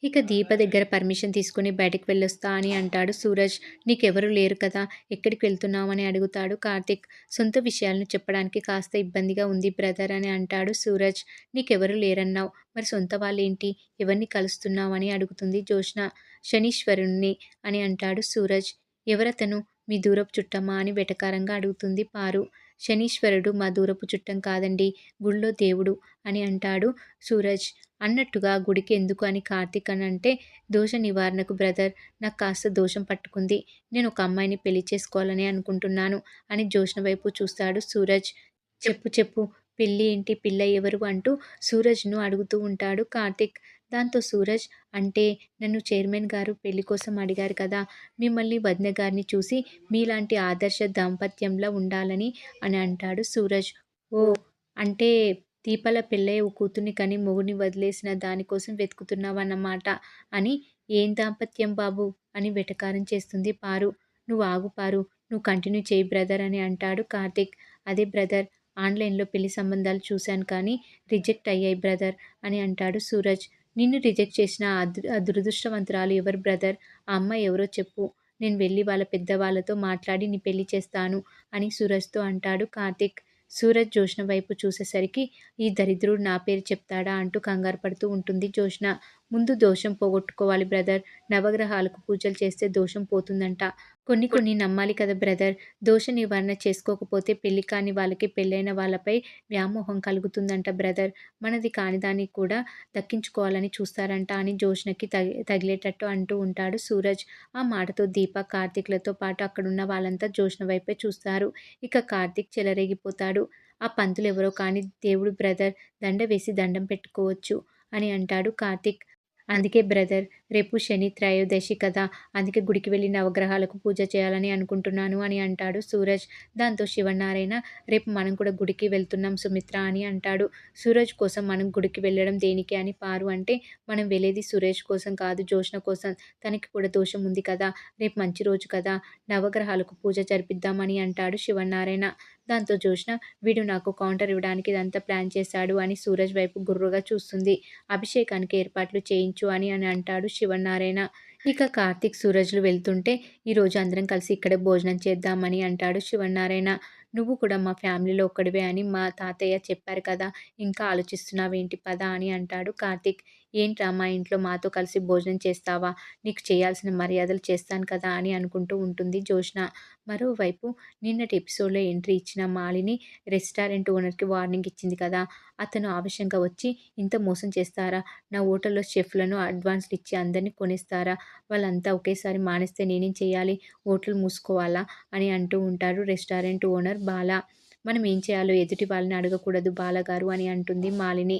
ఇక దీప దగ్గర పర్మిషన్ తీసుకొని బయటికి వెళ్ళొస్తా అని అంటాడు సూరజ్. నీకెవరు లేరు కదా! ఎక్కడికి వెళ్తున్నావని అడుగుతాడు కార్తీక్. సొంత విషయాలను చెప్పడానికి కాస్త ఇబ్బందిగా ఉంది బ్రదర్ అని అంటాడు సూరజ్. నీకెవరు లేరన్నావు. మరి సొంత వాళ్ళేంటి? ఎవరిని కలుస్తున్నావని అడుగుతుంది జ్యోత్స్న. శనీశ్వరుణ్ణి అని అంటాడు సూరజ్. ఎవరతను? మీ దూరపు చుట్టమా అని వెటకారంగా అడుగుతుంది పారు. శనీశ్వరుడు మా దూరపు చుట్టం కాదండి. గుళ్ళో దేవుడు అని అంటాడు సూరజ్. అన్నట్టుగా గుడికి ఎందుకు అని కార్తీక్ అని అంటే, దోష నివారణకు బ్రదర్. నాకు కాస్త దోషం పట్టుకుంది. నేను ఒక అమ్మాయిని పెళ్లి చేసుకోవాలని అనుకుంటున్నాను అని జ్యోత్స్న వైపు చూస్తాడు సూరజ్. చెప్పు చెప్పు. పెళ్లి ఏంటి? పిల్ల ఎవరు? అంటూ సూరజ్‌ను అడుగుతూ ఉంటాడు కార్తీక్. దాంతో సూరజ్ అంటే నన్ను చైర్మన్ గారు పెళ్లి కోసం అడిగారు కదా! మిమ్మల్ని వదిన గారిని చూసి మీలాంటి ఆదర్శ దాంపత్యంలా ఉండాలని అని అంటాడు సూరజ్. ఓహ్! అంటే దీపాల పెళ్ళై ఓ కూతుర్ని కని మొగుడిని వదిలేసిన దాని కోసం వెతుకుతున్నావన్నమాట అని. ఏం దాంపత్యం బాబు అని వెటకారం చేస్తుంది పారు. నువ్వు ఆగు పారు. నువ్వు కంటిన్యూ చెయ్యి బ్రదర్ అని అంటాడు కార్తీక్. అదే బ్రదర్. ఆన్‌లైన్‌లో పెళ్లి సంబంధాలు చూశాను కానీ రిజెక్ట్ అయ్యాయి బ్రదర్ అని అంటాడు సూరజ్. నిన్ను రిజెక్ట్ చేసిన ఆ దురదృష్టవంతురాలు ఎవరు బ్రదర్? ఆ అమ్మాయి ఎవరో చెప్పు. నేను వెళ్లి వాళ్ళ పెద్దవాళ్ళతో మాట్లాడి నీ పెళ్లి చేస్తాను అని సూరజ్‌తో అంటాడు కార్తీక్. సూరజ్ జ్యోత్స్న వైపు చూసేసరికి ఈ దరిద్రుడు నా పేరు చెప్తాడా అంటూ కంగారు పడుతూ ఉంటుంది జ్యోత్స్న. ముందు దోషం పోగొట్టుకోవాలి బ్రదర్. నవగ్రహాలకు పూజలు చేస్తే దోషం పోతుందంట. కొన్ని కొన్ని నమ్మాలి కదా బ్రదర్. దోష నివారణ చేసుకోకపోతే పెళ్లి కాని వాళ్ళకి పెళ్లైన వాళ్ళపై వ్యామోహం కలుగుతుందంట బ్రదర్. మనది కాని దాన్ని కూడా దక్కించుకోవాలని చూస్తారంట అని జ్యోత్స్నకి తగిలేటట్టు అంటూ ఉంటాడు సూరజ్. ఆ మాటతో దీప, కార్తీక్‌లతో పాటు అక్కడున్న వాళ్ళంతా జ్యోత్స్న వైపే చూస్తారు. ఇక కార్తీక్ చెలరేగిపోతాడు. ఆ పంతులెవరో కానీ దేవుడు బ్రదర్. దండ వేసి దండం పెట్టుకోవచ్చు అని అంటాడు కార్తీక్. అందుకే బ్రదర్. రేపు శని త్రయోదశి కదా! అందుకే గుడికి వెళ్లి నవగ్రహాలకు పూజ చేయాలని అనుకుంటున్నాను అని అంటాడు సూరజ్. దాంతో శివనారాయణ రేపు మనం కూడా గుడికి వెళ్తున్నాం సుమిత్ర అని అంటాడు. సూరజ్ కోసం మనం గుడికి వెళ్ళడం దేనికి అని పారు అంటే, మనం వెళ్ళేది సురేష్ కోసం కాదు జ్యోత్స్న కోసం. తనకి కూడా దోషం ఉంది కదా! రేపు మంచి రోజు కదా! నవగ్రహాలకు పూజ జరిపిద్దాం అని అంటాడు శివనారాయణ. దాంతో జ్యోత్స్న వీడు నాకు కౌంటర్ ఇవ్వడానికి ఇదంతా ప్లాన్ చేశాడు అని సూరజ్ వైపు గుర్రుగా చూస్తుంది. అభిషేకానికి ఏర్పాట్లు చేయించు అని అంటాడు శివనారాయణ. ఇక కార్తీక్, సూరజ్‌లు వెళ్తుంటే ఈరోజు అందరం కలిసి ఇక్కడే భోజనం చేద్దామని అంటాడు శివనారాయణ. నువ్వు కూడా మా ఫ్యామిలీలో ఒక్కడివే అని మా తాతయ్య చెప్పారు కదా! ఇంకా ఆలోచిస్తున్నావేంటి పద అని అంటాడు కార్తీక్. ఏంట్రా మా ఇంట్లో మాతో కలిసి భోజనం చేస్తావా? నీకు చేయాల్సిన మర్యాదలు చేస్తాను కదా అని అనుకుంటూ ఉంటుంది జ్యోత్స్న. మరోవైపు నిన్నటి ఎపిసోడ్‌లో ఎంట్రీ ఇచ్చిన మాలిని రెస్టారెంట్ ఓనర్‌కి వార్నింగ్ ఇచ్చింది కదా! అతను ఆవేశంగా వచ్చి ఇంత మోసం చేస్తారా? నా హోటల్‌లో చెఫ్‌లను అడ్వాన్స్‌లు ఇచ్చి అందరిని కొనేస్తారా? వాళ్ళంతా ఒకేసారి మానేస్తే నేనేం చేయాలి? హోటల్ మూసుకోవాలా? అని అంటూ ఉంటాడు రెస్టారెంట్ ఓనర్ బాల. మనం ఏం చేయాలో ఎదుటి వాళ్ళని అడగకూడదు బాలగారు అని అంటుంది మాలిని.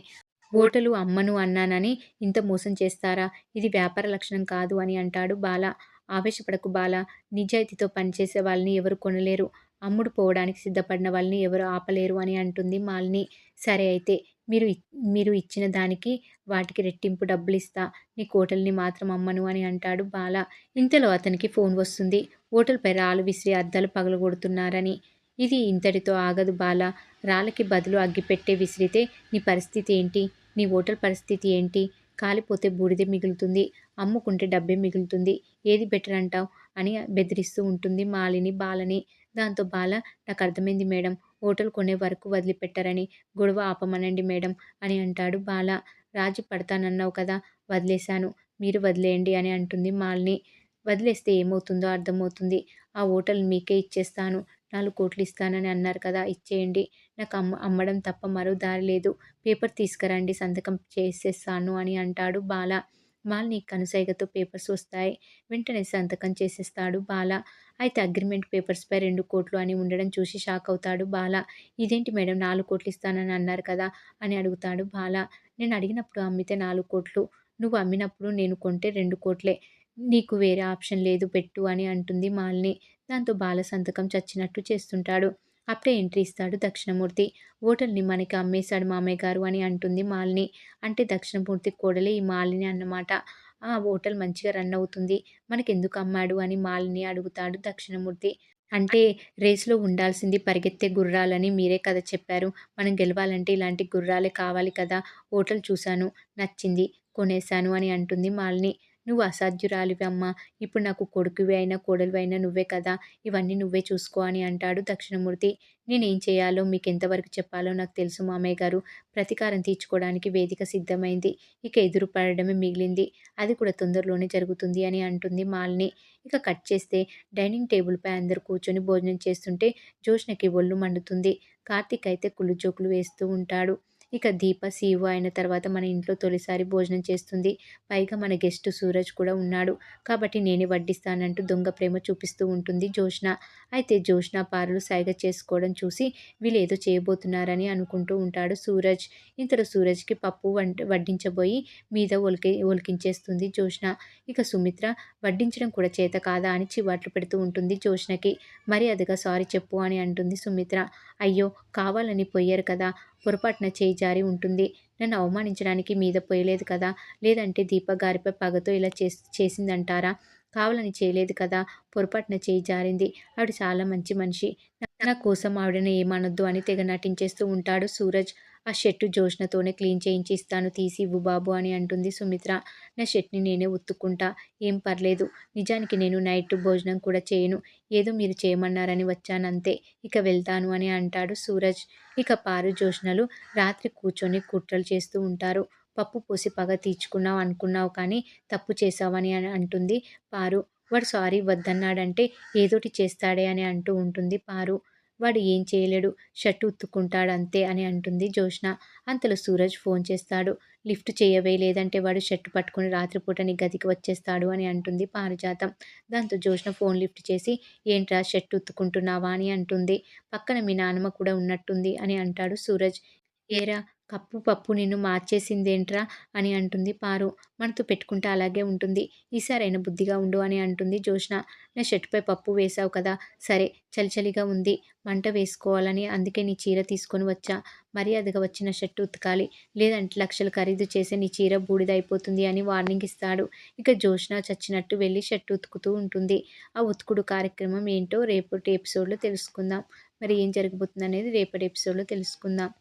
హోటలు అమ్మను అన్నానని ఇంత మోసం చేస్తారా? ఇది వ్యాపార లక్షణం కాదు అని అంటాడు బాల. ఆవేశపడకు బాల. నిజాయితీతో పనిచేసే వాళ్ళని ఎవరు కొనలేరు. అమ్ముడు పోవడానికి సిద్ధపడిన వాళ్ళని ఎవరు ఆపలేరు అని అంటుంది మాలిని. సరే అయితే మీరు మీరు ఇచ్చిన దానికి వాటికి రెట్టింపు డబ్బులిస్తా. నీ హోటల్‌ని మాత్రం అమ్మను అని అంటాడు బాల. ఇంతలో అతనికి ఫోన్ వస్తుంది. హోటల్‌పై రాళ్ళు విసిరి అద్దాలు పగలగొడుతున్నారని. ఇది ఇంతటితో ఆగదు బాల. రాళ్ళకి బదులు అగ్గిపెట్టె విసిరితే నీ పరిస్థితి ఏంటి? నీ హోటల్ పరిస్థితి ఏంటి? కాలిపోతే బూడిదే మిగులుతుంది. అమ్ముకుంటే డబ్బే మిగులుతుంది. ఏది బెటర్ అంటావు? అని బెదిరిస్తూ ఉంటుంది మాలిని బాలని. దాంతో బాల నాకర్థమైంది మేడం. హోటల్ కొనే వరకు వదిలిపెట్టరని. గొడవ ఆపమనండి మేడం అని అంటాడు బాల. రాజీ పడతానన్నావు కదా! వదిలేశాను. మీరు వదిలేయండి అని అంటుంది మాలిని. వదిలేస్తే ఏమవుతుందో అర్థమవుతుంది. ఆ హోటల్ మీకే ఇచ్చేస్తాను. 4,00,00,000 ఇస్తానని అన్నారు కదా! ఇచ్చేయండి. నాకు అమ్మడం తప్ప మరో దారి లేదు. పేపర్ తీసుకురండి సంతకం చేసేస్తాను అని అంటాడు బాల. మాలిని కనుసైగతో పేపర్స్ వస్తాయి. వెంటనే సంతకం చేసేస్తాడు బాల. అయితే అగ్రిమెంట్ పేపర్స్‌పై 2,00,00,000 అని ఉండడం చూసి షాక్ అవుతాడు బాల. ఇదేంటి మేడం 4,00,00,000 ఇస్తానని అన్నారు కదా! అని అడుగుతాడు బాల. నేను అడిగినప్పుడు అమ్మితే 4,00,00,000. నువ్వు అమ్మినప్పుడు నేను కొంటే 2,00,00,000. నీకు వేరే ఆప్షన్ లేదు పెట్టు అని అంటుంది మాలిని. దాంతో బాల సంతకం చచ్చినట్టు చేస్తుంటాడు. అప్పుడే ఎంట్రీ ఇస్తాడు దక్షిణమూర్తి. హోటల్‌ని మనకి అమ్మేశాడు మామయ్య గారు అని అంటుంది మాలిని. అంటే దక్షిణమూర్తి కోడలే ఈ మాలిని అన్నమాట. ఆ హోటల్ మంచిగా రన్ అవుతుంది. మనకెందుకు అమ్మాడు అని మాలిని అడుగుతాడు దక్షిణమూర్తి. అంటే రేస్‌లో ఉండాల్సింది పరిగెత్తే గుర్రాలని మీరే కదా చెప్పారు. మనం గెలవాలంటే ఇలాంటి గుర్రాలే కావాలి కదా! హోటల్ చూశాను. నచ్చింది. కొనేశాను అని అంటుంది మాలిని. "నువ్వు అసాధ్యురాలివి అమ్మా! ఇప్పుడు నాకు కొడుకువి అయినా, కోడలివి అయినా నువ్వే కదా! ఇవన్నీ నువ్వే చూసుకో" అని అంటాడు దక్షిణమూర్తి. "నేనేం చేయాలో మీకెంతవరకు చెప్పాలో నాకు తెలుసు మామయ్య గారు. ప్రతీకారం తీర్చుకోవడానికి వేదిక సిద్ధమైంది. ఇక ఎదురు పడడమే మిగిలింది. అది కూడా తొందరలోనే జరుగుతుంది" అని అంటుంది మాలిని. ఇక కట్ చేస్తే డైనింగ్ టేబుల్‌పై అందరూ కూర్చొని భోజనం చేస్తుంటే జోష్నకి ఒళ్ళు మండుతుంది. కార్తీక్ అయితే కుళ్ళు జోకులు వేస్తూ ఉంటాడు. ఇక దీప సీఈఓ అయిన తర్వాత మన ఇంట్లో తొలిసారి భోజనం చేస్తుంది. పైగా మన గెస్ట్ సూరజ్ కూడా ఉన్నాడు. కాబట్టి నేనే వడ్డిస్తానంటూ దొంగ ప్రేమ చూపిస్తూ ఉంటుంది జోష్న. అయితే జోష్న, పారులు సైగ చేసుకోవడం చూసి వీళ్ళేదో చేయబోతున్నారని అనుకుంటూ ఉంటాడు సూరజ్. ఇంతలో సూరజ్‌కి పప్పు వడ్డించబోయి మీద ఒలికించేస్తుంది జోష్న. ఇక సుమిత్ర వడ్డించడం కూడా చేత కాదా అని చివాట్లు పెడుతూ ఉంటుంది జోష్నకి. మర్యాదగా సారీ చెప్పు అని అంటుంది సుమిత్ర. అయ్యో! కావాలని పొయ్యరు కదా! పొరపాటున చేయి జారి ఉంటుంది. నన్ను అవమానించడానికి మీద పొయలేదు కదా! లేదంటే దీప గారిపై పగతో ఇలా చేసిందంటారా? కావాలని చేయలేదు కదా! పొరపాటున చేయి జారింది. ఆవిడ చాలా మంచి మనిషి. నా కోసం ఆవిడని ఏమనొద్దు అని తెగ నటించేస్తూ ఉంటాడు సూరజ్. ఆ షర్టు జోష్నతోనే క్లీన్ చేయించి ఇస్తాను తీసి ఇవ్వు బాబు అని అంటుంది సుమిత్ర. నా షర్ట్‌ని నేనే ఉతుక్కుంటా. ఏం పర్లేదు. నిజానికి నేను నైట్ భోజనం కూడా చేయను. ఏదో మీరు చేయమన్నారని వచ్చానంతే. ఇక వెళ్తాను అని అంటాడు సూరజ్. ఇక పారు, జోష్నలు రాత్రి కూర్చొని కుట్రలు చేస్తూ ఉంటారు. పప్పు పోసి పగ తీర్చుకున్నావు అనుకున్నావు కానీ తప్పు చేశావని అని అంటుంది పారు. వాడు సారీ వద్దన్నాడంటే ఏదోటి చేస్తాడే అని అంటూ ఉంటుంది పారు. వాడు ఏం చేయలేడు. షర్ట్ ఉతుక్కుంటాడంతే అని అంటుంది జోష్న. అంతలో సూరజ్ ఫోన్ చేస్తాడు. లిఫ్ట్ చేయవే లేదంటే వాడు షర్ట్ పట్టుకొని రాత్రిపూట నీ గదికి వచ్చేస్తాడు అని అంటుంది పారిజాతం. దాంతో జోష్న ఫోన్ లిఫ్ట్ చేసి ఏంట్రా షర్ట్ ఉతుక్కుంటున్నావా అని అంటుంది. పక్కన మీ నానమ్మ కూడా ఉన్నట్టుంది అని అంటాడు సూరజ్. ఏరా కప్పు పప్పు నిన్ను మార్చేసిందేంట్రా అని అంటుంది పారు. మనతో పెట్టుకుంటే అలాగే ఉంటుంది. ఈసారైనా బుద్ధిగా ఉండు అని అంటుంది జోష్న. నా షర్టుపై పప్పు వేశావు కదా! సరే చలిచలిగా ఉంది. మంట వేసుకోవాలని అందుకే నీ చీర తీసుకొని వచ్చా. మర్యాదగా వచ్చి నా షర్టు ఉతకాలి. లేదంటే లక్షలు ఖరీదు చేసే నీ చీర బూడిదైపోతుంది అని వార్నింగ్ ఇస్తాడు. ఇక జోష్న చచ్చినట్టు వెళ్ళి షర్ట్ ఉతుకుతూ ఉంటుంది. ఆ ఉతుకుడు కార్యక్రమం ఏంటో రేపటి ఎపిసోడ్‌లో తెలుసుకుందాం. మరి ఏం జరగబోతుందనేది రేపటి ఎపిసోడ్‌లో తెలుసుకుందాం.